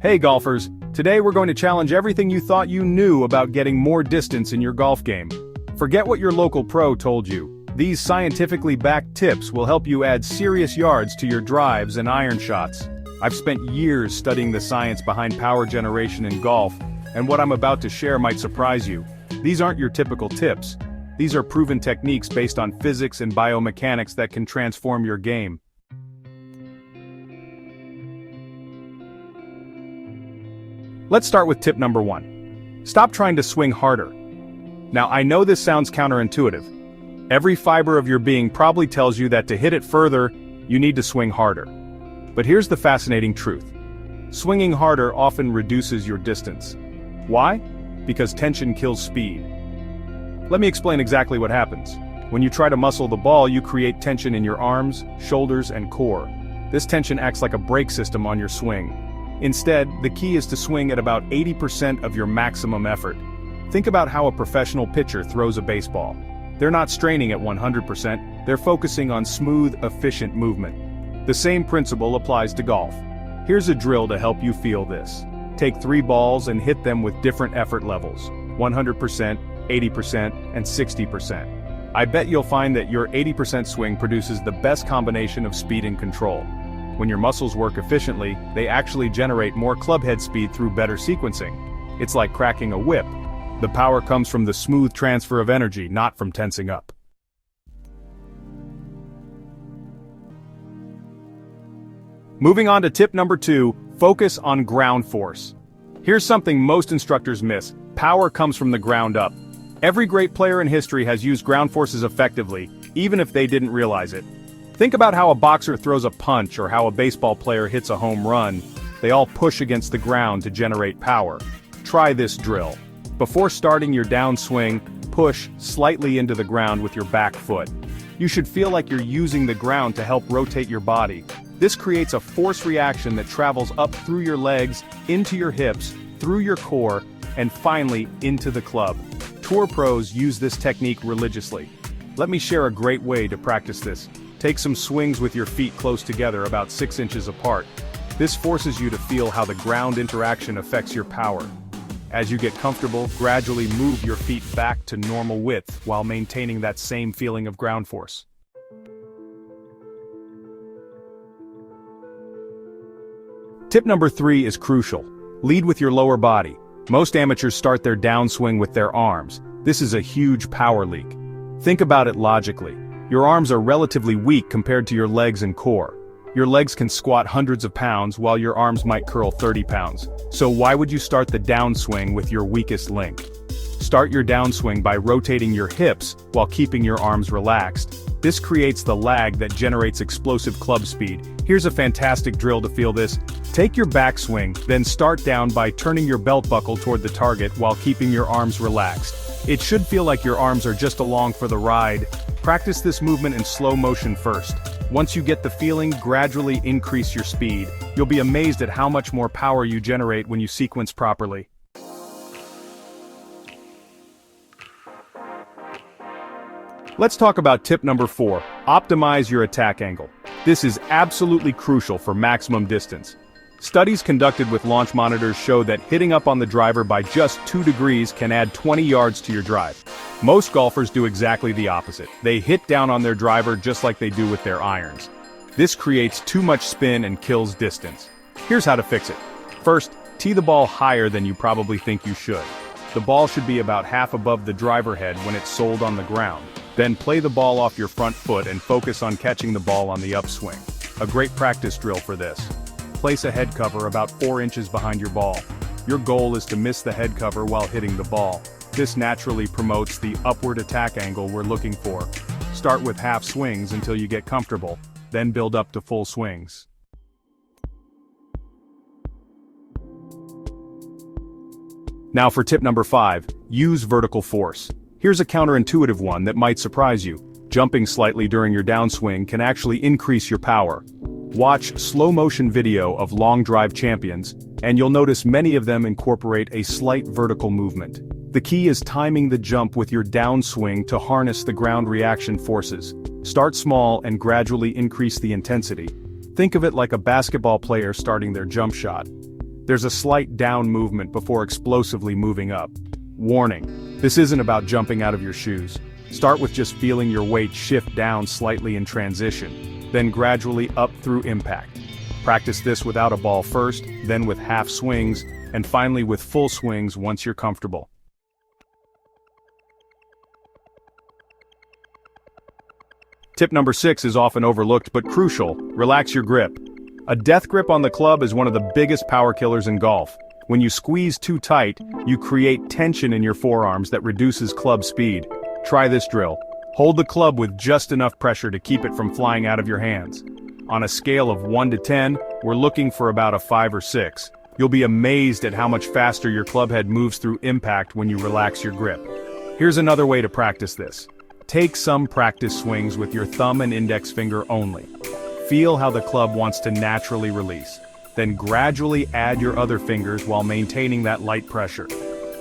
Hey golfers, today we're going to challenge everything you thought you knew about getting more distance in your golf game. Forget what your local pro told you. These scientifically backed tips will help you add serious yards to your drives and iron shots. I've spent years studying the science behind power generation in golf, and what I'm about to share might surprise you. These aren't your typical tips. These are proven techniques based on physics and biomechanics that can transform your game. Let's start with tip number 1. Stop trying to swing harder. Now, I know this sounds counterintuitive. Every fiber of your being probably tells you that to hit it further, you need to swing harder. But here's the fascinating truth. Swinging harder often reduces your distance. Why? Because tension kills speed. Let me explain exactly what happens. When you try to muscle the ball, you create tension in your arms, shoulders, and core. This tension acts like a brake system on your swing. Instead, the key is to swing at about 80% of your maximum effort. Think about how a professional pitcher throws a baseball. They're not straining at 100%, they're focusing on smooth, efficient movement. The same principle applies to golf. Here's a drill to help you feel this. Take 3 balls and hit them with different effort levels: 100%, 80%, and 60%. I bet you'll find that your 80% swing produces the best combination of speed and control. When your muscles work efficiently, they actually generate more clubhead speed through better sequencing. It's like cracking a whip. The power comes from the smooth transfer of energy, not from tensing up. Moving on to tip number 2, focus on ground force. Here's something most instructors miss. Power comes from the ground up. Every great player in history has used ground forces effectively, even if they didn't realize it. Think about how a boxer throws a punch or how a baseball player hits a home run. They all push against the ground to generate power. Try this drill. Before starting your downswing, push slightly into the ground with your back foot. You should feel like you're using the ground to help rotate your body. This creates a force reaction that travels up through your legs, into your hips, through your core, and finally into the club. Tour pros use this technique religiously. Let me share a great way to practice this. Take some swings with your feet close together, about 6 inches apart. This forces you to feel how the ground interaction affects your power. As you get comfortable, gradually move your feet back to normal width while maintaining that same feeling of ground force. Tip number 3 is crucial. Lead with your lower body. Most amateurs start their downswing with their arms. This is a huge power leak. Think about it logically. Your arms are relatively weak compared to your legs and core. Your legs can squat hundreds of pounds while your arms might curl 30 pounds. So why would you start the downswing with your weakest link? Start your downswing by rotating your hips while keeping your arms relaxed. This creates the lag that generates explosive club speed. Here's a fantastic drill to feel this. Take your backswing, then start down by turning your belt buckle toward the target while keeping your arms relaxed. It should feel like your arms are just along for the ride. Practice this movement in slow motion first. Once you get the feeling, gradually increase your speed. You'll be amazed at how much more power you generate when you sequence properly. Let's talk about tip number 4, optimize your attack angle. This is absolutely crucial for maximum distance. Studies conducted with launch monitors show that hitting up on the driver by just 2 degrees can add 20 yards to your drive. Most golfers do exactly the opposite. They hit down on their driver just like they do with their irons. This creates too much spin and kills distance. Here's how to fix it. First, tee the ball higher than you probably think you should. The ball should be about half above the driver head when it's soled on the ground. Then play the ball off your front foot and focus on catching the ball on the upswing. A great practice drill for this. Place a head cover about 4 inches behind your ball. Your goal is to miss the head cover while hitting the ball. This naturally promotes the upward attack angle we're looking for. Start with half swings until you get comfortable, then build up to full swings. Now for tip number 5, use vertical force. Here's a counterintuitive one that might surprise you. Jumping slightly during your downswing can actually increase your power. Watch slow-motion video of long drive champions, and you'll notice many of them incorporate a slight vertical movement. The key is timing the jump with your downswing to harness the ground reaction forces. Start small and gradually increase the intensity. Think of it like a basketball player starting their jump shot. There's a slight down movement before explosively moving up. Warning: this isn't about jumping out of your shoes. Start with just feeling your weight shift down slightly in transition, then gradually up through impact. Practice this without a ball first, then with half swings, and finally with full swings once you're comfortable. Tip number 6 is often overlooked but crucial: relax your grip. A death grip on the club is one of the biggest power killers in golf. When you squeeze too tight, you create tension in your forearms that reduces club speed. Try this drill. Hold the club with just enough pressure to keep it from flying out of your hands. On a scale of 1 to 10, we're looking for about a 5 or 6. You'll be amazed at how much faster your club head moves through impact when you relax your grip. Here's another way to practice this. Take some practice swings with your thumb and index finger only. Feel how the club wants to naturally release. Then gradually add your other fingers while maintaining that light pressure.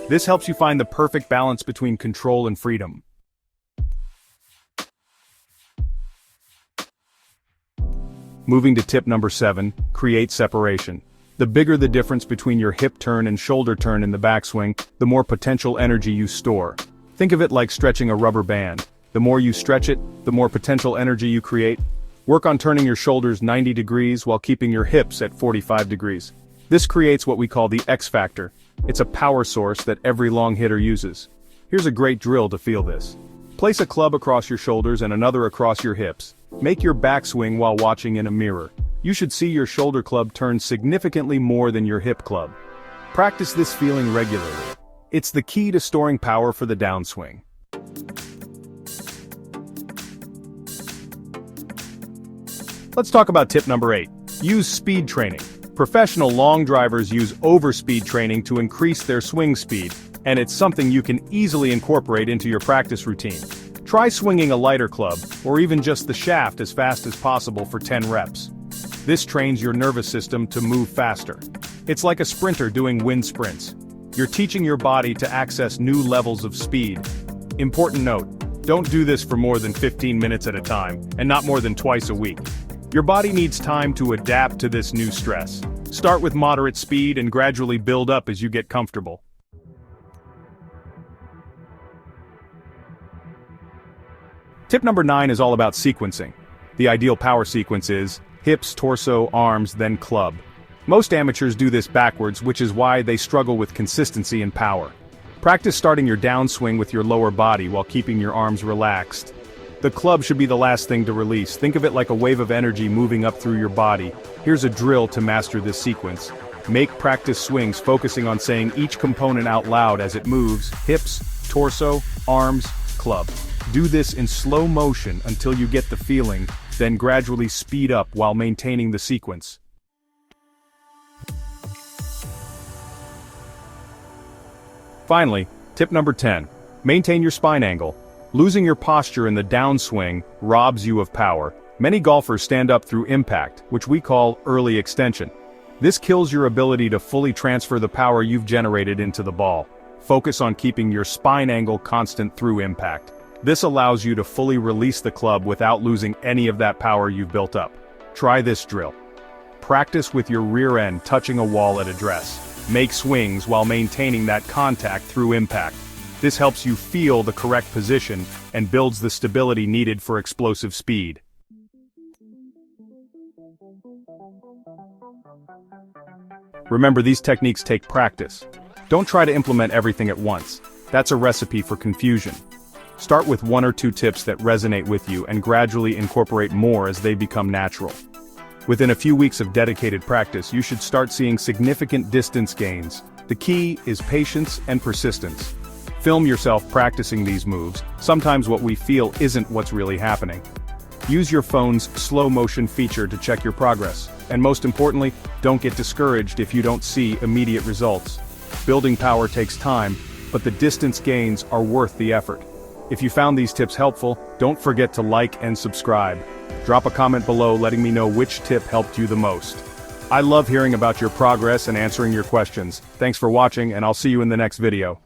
This helps you find the perfect balance between control and freedom. Moving to tip number 7, create separation. The bigger the difference between your hip turn and shoulder turn in the backswing, the more potential energy you store. Think of it like stretching a rubber band. The more you stretch it, the more potential energy you create. Work on turning your shoulders 90 degrees while keeping your hips at 45 degrees. This creates what we call the X factor. It's a power source that every long hitter uses. Here's a great drill to feel this. Place a club across your shoulders and another across your hips. Make your backswing while watching in a mirror. You should see your shoulder club turn significantly more than your hip club. Practice this feeling regularly. It's the key to storing power for the downswing. Let's talk about tip number 8. Use speed training. Professional long drivers use overspeed training to increase their swing speed, and it's something you can easily incorporate into your practice routine. Try swinging a lighter club, or even just the shaft as fast as possible for 10 reps. This trains your nervous system to move faster. It's like a sprinter doing wind sprints. You're teaching your body to access new levels of speed. Important note: don't do this for more than 15 minutes at a time, and not more than twice a week. Your body needs time to adapt to this new stress. Start with moderate speed and gradually build up as you get comfortable. Tip number 9 is all about sequencing. The ideal power sequence is hips, torso, arms, then club. Most amateurs do this backwards, which is why they struggle with consistency and power. Practice starting your downswing with your lower body while keeping your arms relaxed. The club should be the last thing to release. Think of it like a wave of energy moving up through your body. Here's a drill to master this sequence. Make practice swings focusing on saying each component out loud as it moves: hips, torso, arms, club. Do this in slow motion until you get the feeling, then gradually speed up while maintaining the sequence. Finally, tip number 10. Maintain your spine angle. Losing your posture in the downswing robs you of power. Many golfers stand up through impact, which we call early extension. This kills your ability to fully transfer the power you've generated into the ball. Focus on keeping your spine angle constant through impact. This allows you to fully release the club without losing any of that power you've built up. Try this drill. Practice with your rear end touching a wall at address. Make swings while maintaining that contact through impact. This helps you feel the correct position and builds the stability needed for explosive speed. Remember, these techniques take practice. Don't try to implement everything at once. That's a recipe for confusion. Start with 1 or 2 tips that resonate with you and gradually incorporate more as they become natural. Within a few weeks of dedicated practice, you should start seeing significant distance gains. The key is patience and persistence. Film yourself practicing these moves. Sometimes what we feel isn't what's really happening. Use your phone's slow motion feature to check your progress. And most importantly, don't get discouraged if you don't see immediate results. Building power takes time, but the distance gains are worth the effort. If you found these tips helpful, don't forget to like and subscribe. Drop a comment below letting me know which tip helped you the most. I love hearing about your progress and answering your questions. Thanks for watching, and I'll see you in the next video.